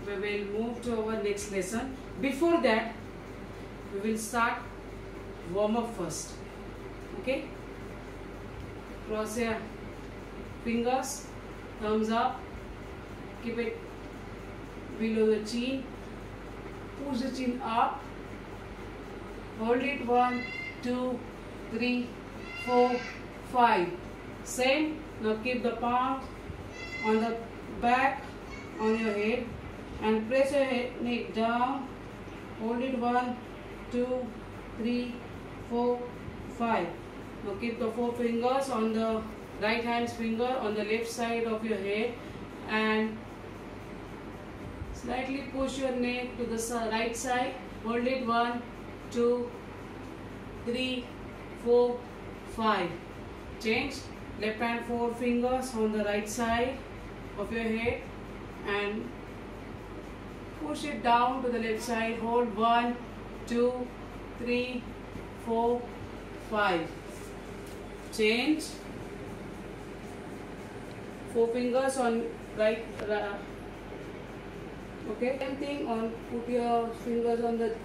we will move to our next lesson. Before that, we will start warm up first. Okay? Cross your fingers, thumbs up, keep it below the chin, push the chin up, hold it 1, 2, 3, 4, 5. Same. Now keep the palm on the back on your head and press your neck down. Hold it 1, 2, 3, 4, 5. Now keep the 4 fingers on the right hand's finger on the left side of your head and slightly push your neck to the right side. Hold it 1, 2, 3, 4, 5. Change. Left hand 4 fingers on the right side of your head and push it down to the left side. Hold 1, 2, 3, 4, 5. Change. 4 fingers on right. Okay. Same thing on. Put your fingers on the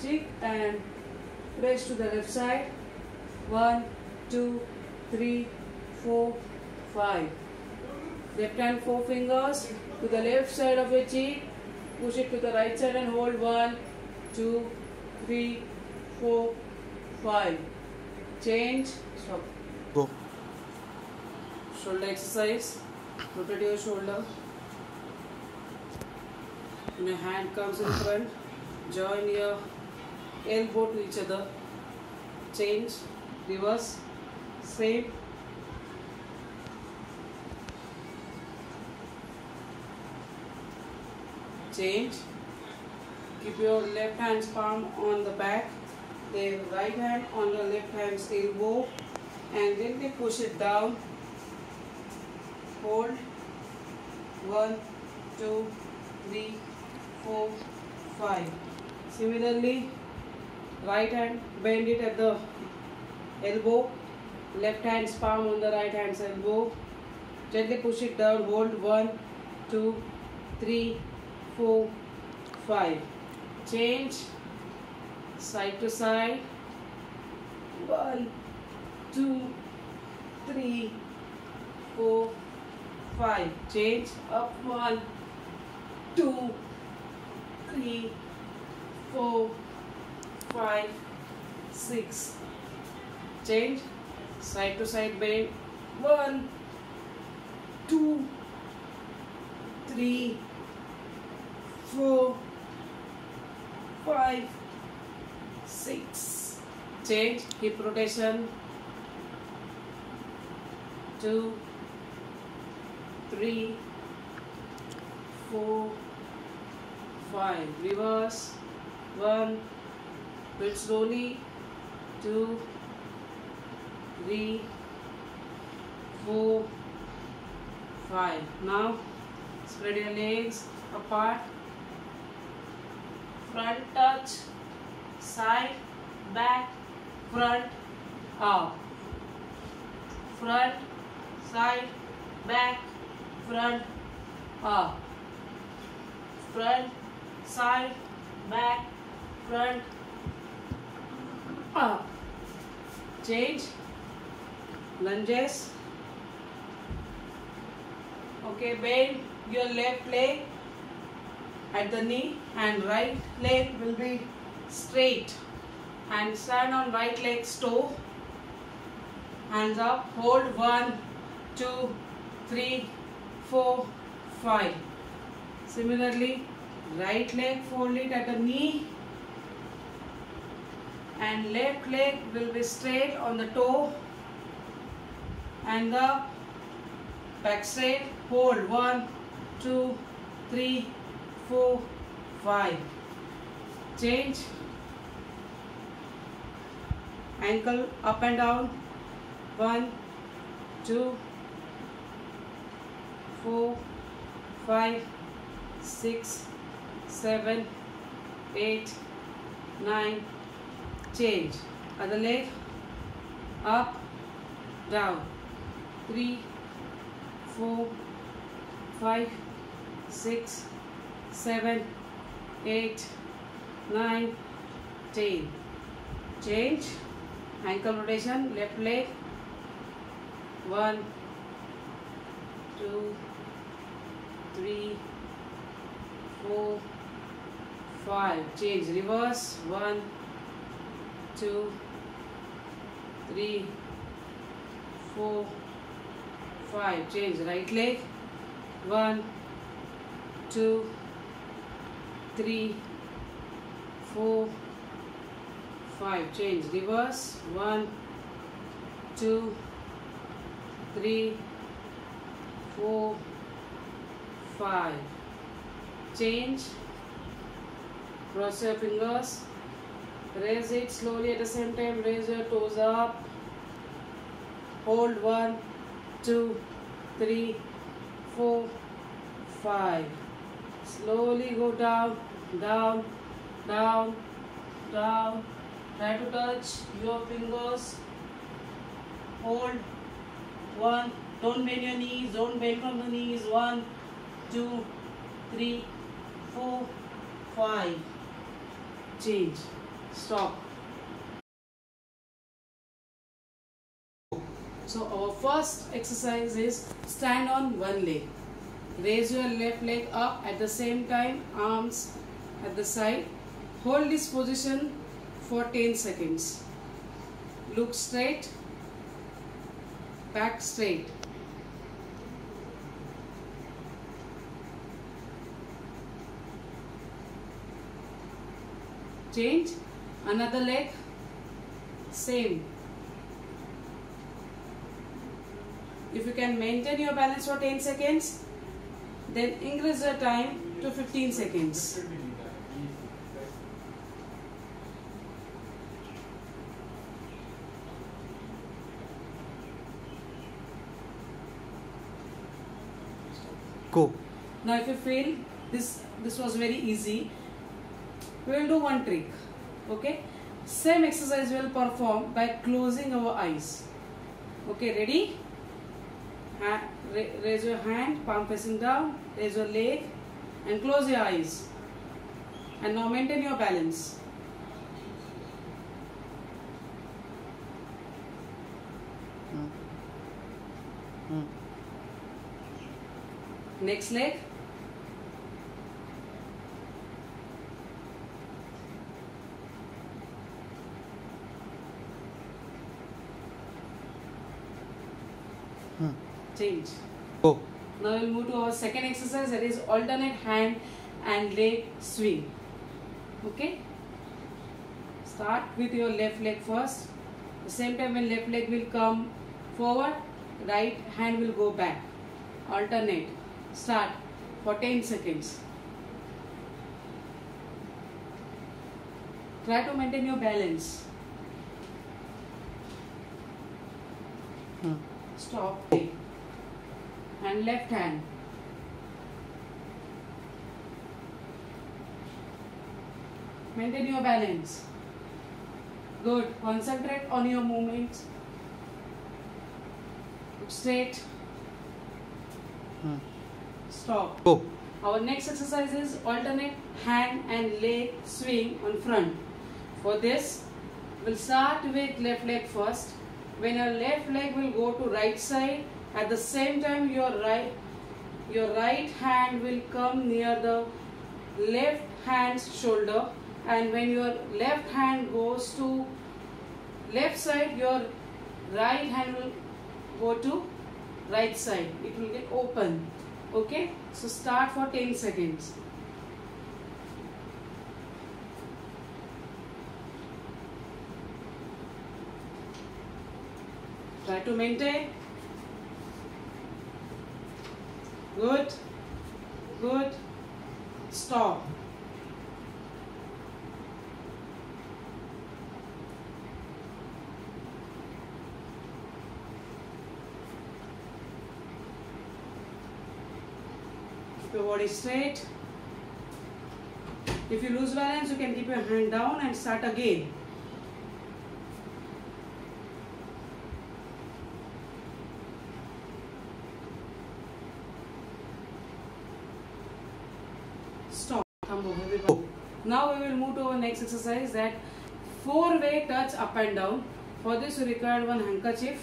cheek and press to the left side. 1, 2, 3, 4, 5. Left hand 4 fingers to the left side of your cheek. Push it to the right side and hold 1, 2, 3, 4, 5. Change. Stop. Go. Shoulder exercise. Rotate your shoulder. When your hand comes in front, join your elbow to each other. Change. Reverse. Same. Change. Keep your left hand's palm on the back, the right hand on the left hand's elbow and gently push it down. Hold 1, 2, 3, 4, 5. Similarly, right hand, bend it at the elbow, left hand's palm on the right hand's elbow. Gently push it down. Hold 1, 2, 3, 4, 5. Change. Side to side. 1, 2, 3, 4, 5. Change. Up 1, 2, 3, 4, 5, 6. Change. Side to side bend. 1, 2, 3, 4, 5, 6. Change. Hip rotation. 2, 3, 4, 5. Reverse. 1. Build slowly. 2, 3, 4, 5. Now spread your legs apart. Front touch, side, back, front, up. Front, side, back, front, up. Front, side, back, front, up. Change. Lunges. Okay, bend your left leg at the knee and right leg will be straight and stand on right leg's toe. Hands up. Hold 1, 2, 3, 4, 5. Similarly, right leg fold it at the knee and left leg will be straight on the toe and the back straight. Hold 1, 2, 3, 4, 5. Change. Ankle up and down. 1, 2, 4, 5, 6, 7, 8, 9. Change. Other leg. Up, down. 3, 4, 5, 6, 7, 8, 9, 10. Change. Ankle rotation. Left leg. 1, 2, 3, 4, 5. Change. Reverse. 1, 2, 3, 4, 5. Change. Right leg. 1, 2, 3, 4, 5. Change. Reverse. 1, 2, 3, 4, 5. Change. Cross your fingers. Raise it slowly at the same time. Raise your toes up. Hold 1, 2, 3, 4, 5. Slowly go down, down, down, down. Try to touch your fingers. Hold 1. Don't bend your knees. Don't bend from the knees. 1, 2, 3, 4, 5. Change. Stop. So our first exercise is stand on one leg. Raise your left leg up at the same time, arms at the side. Hold this position for 10 seconds. Look straight, back straight. Change. Another leg. Same. If you can maintain your balance for 10 seconds, then increase the time to 15 seconds. Go. Now if you feel this was very easy, we will do one trick. Okay, same exercise we will perform by closing our eyes. Okay, ready? Raise your hand, palm facing down, raise your leg and close your eyes. And now maintain your balance. Next leg. Change. Go. Now we'll move to our second exercise, that is alternate hand and leg swing. Okay. Start with your left leg first. At the same time when left leg will come forward, right hand will go back. Alternate. Start for 10 seconds. Try to maintain your balance. Stop. And left hand. Maintain your balance. Good. Concentrate on your movements. Look straight. Stop. Go. Our next exercise is alternate hand and leg swing on front. For this, we'll start with left leg first. When your left leg will go to right side, at the same time your right hand will come near the left hand's shoulder, and when your left hand goes to left side, your right hand will go to right side. It will get open. Okay, so start for 10 seconds. Try to maintain. Good. Good. Stop. Keep your body straight. If you lose balance, you can keep your hand down and start again. Stop. Thumb over. Oh. Now we will move to our next exercise, that 4-way touch up and down. For this you require one handkerchief.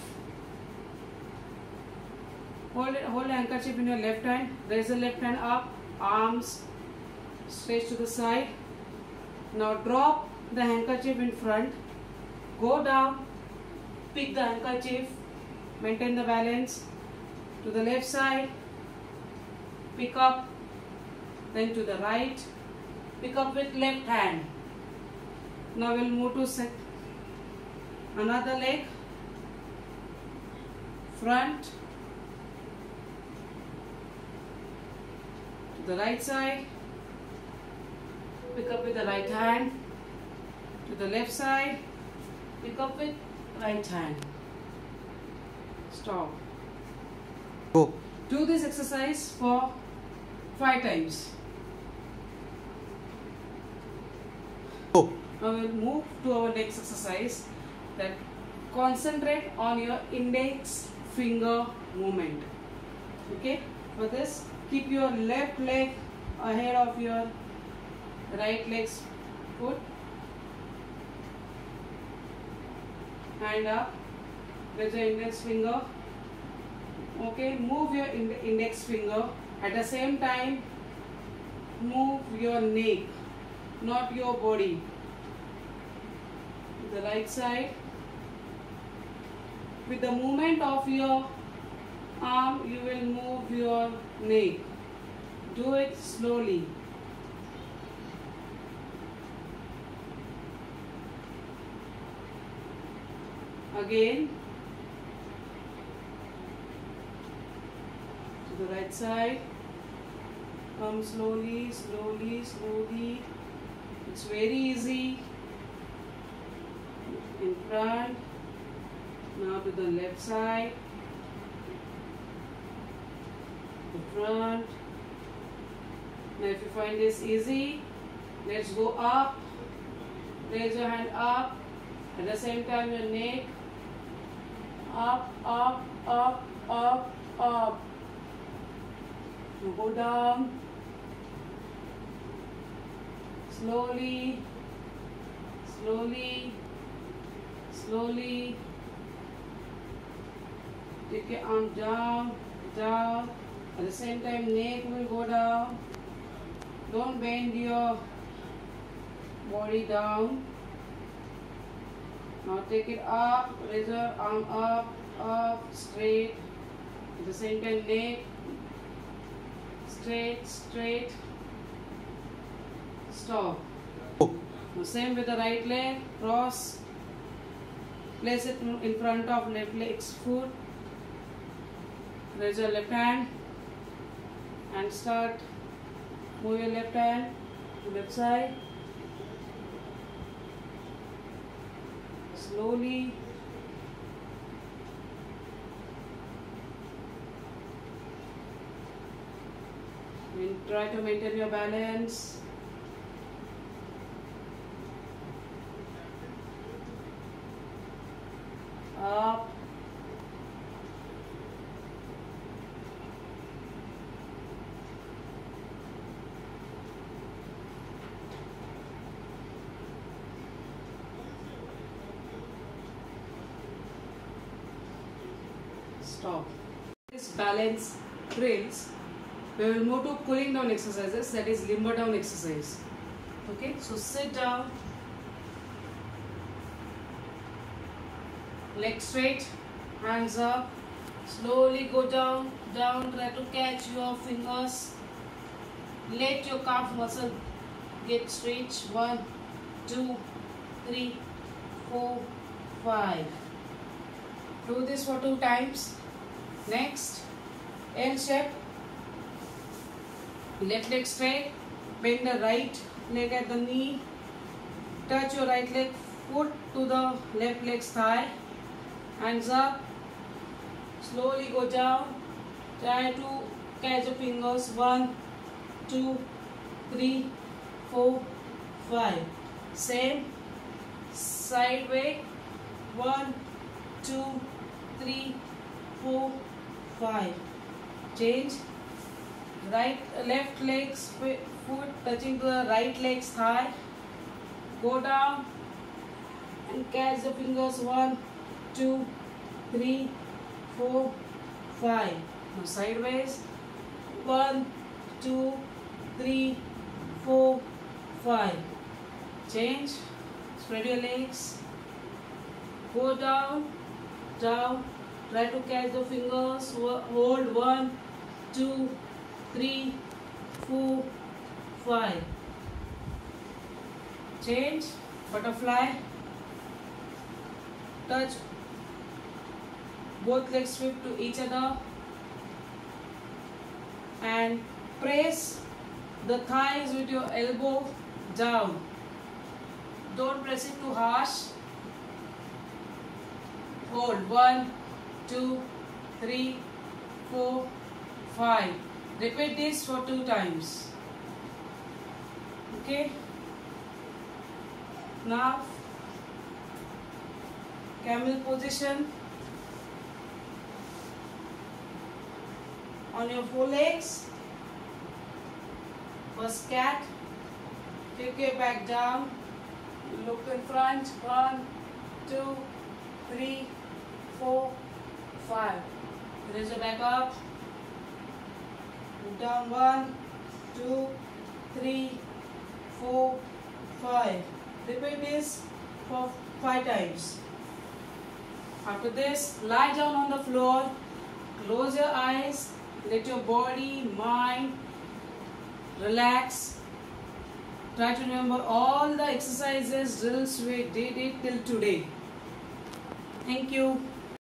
Hold the handkerchief in your left hand. Raise the left hand up. Arms stretch to the side. Now drop the handkerchief in front. Go down. Pick the handkerchief. Maintain the balance. To the left side. Pick up. Then to the right. Pick up with left hand. Now we'll move to another leg. Front. To the right side. Pick up with the right hand. To the left side. Pick up with right hand. Stop. Go. Do this exercise for 5 times. Go. Now we will move to our next exercise, that concentrate on your index finger movement. Okay. For this, keep your left leg ahead of your right leg's foot. Hand up. Raise your index finger. Okay. Move your index finger. At the same time, move your neck, not your body. The right side. With the movement of your arm, you will move your neck. Do it slowly. Again. To the right side. Come slowly, slowly, slowly. It's very easy. In front. Now to the left side. The front. Now if you find this easy, let's go up. Raise your hand up. At the same time your neck. Up, up, up, up, up. Now go down. Slowly, slowly, slowly. Take your arm down, down. At the same time, neck will go down. Don't bend your body down. Now take it up, raise your arm up, up, straight. At the same time, neck, straight, straight. Stop. Now same with the right leg. Cross. Place it in front of left leg's foot. Raise your left hand and start. Move your left hand to left side. Slowly. And try to maintain your balance. Up. Stop. This balance drills, we will move to cooling down exercises, that is limber down exercise. Okay, so sit down, legs straight, hands up, slowly go down, down, try to catch your fingers, let your calf muscle get stretched. 1, 2, 3, 4, 5. Do this for 2 times. Next, L shape. Left leg straight. Bend the right leg at the knee. Touch your right leg foot to the left leg's thigh. Hands up. Slowly go down. Try to catch your fingers. 1, 2, 3, 4, 5. Same side way. 1, 2, 3, 4, 5. Change. Left leg's foot touching to the right leg's thigh. Go down and catch the fingers. 1, 2, 3, 4, 5. Now sideways. 1, 2, 3, 4, 5. Change. Spread your legs. Go down, down. Try to catch the fingers. Hold. 1, 2, 3, 4, 5. Change. Butterfly. Touch. Both legs sweep to each other. And press the thighs with your elbow down. Don't press it too harsh. Hold. 1, 2, 3, 4, 5. Repeat this for 2 times. Okay. Now, camel position. On your forelegs. First cat. Take your back down. Look in front. 1, 2, 3, 4, 5. Raise your back up. Move down. 1, 2, 3, 4, 5. Repeat this for 5 times. After this, lie down on the floor. Close your eyes. Let your body, mind relax. Try to remember all the exercises, drills we did it till today. Thank you.